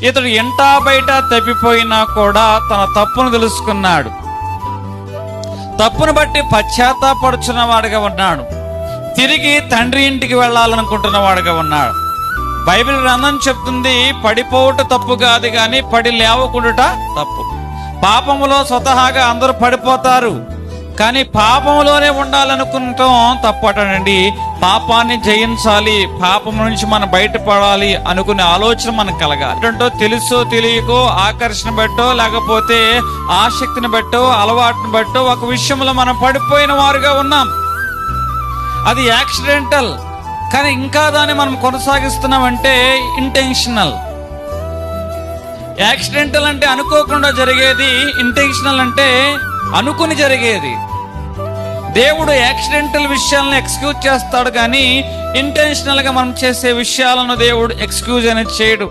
ఇతడు ఇంటా బయట తప్పిపోయినా కూడా తన తప్పును తెలుసుకున్నాడు. తప్పును బట్టి పశ్చాత్తాపడుచున్న వాడిగా ఉన్నాడు. తిరిగి తండ్రి ఇంటికి వెళ్ళాలనుకుంటున్న వాడిగా ఉన్నాడు. బైబిల్ గ్రంథం చెప్తుంది, పడిపోవుట తప్పు కాదు కానీ పడి లేవకుండుట తప్పు. పాపములో స్వతహాగా అందరూ పడిపోతారు, కానీ పాపంలోనే ఉండాలనుకుంటాం తప్పటండి. పాపాన్ని జయించాలి, పాపం నుంచి మనం బయటపడాలి అనుకునే ఆలోచన మనకు కలగాలి. ఏంటంటో తెలుసో తెలియకో, ఆకర్షణ బట్టో లేకపోతే ఆసక్తిని బట్టో అలవాటుని బట్టో ఒక విషయంలో మనం పడిపోయిన వారుగా ఉన్నాం. అది యాక్సిడెంటల్, కానీ ఇంకా దాన్ని మనం కొనసాగిస్తున్నామంటే ఇంటెన్షనల్. యాక్సిడెంటల్ అంటే అనుకోకుండా జరిగేది, ఇంటెన్షనల్ అంటే అనుకుని జరిగేది. దేవుడు యాక్సిడెంటల్ విషయాలను ఎక్స్క్యూజ్ చేస్తాడు, కానీ ఇంటెన్షనల్ గా మనం చేసే విషయాలను దేవుడు ఎక్స్క్యూజ్ అనేది చేయడు.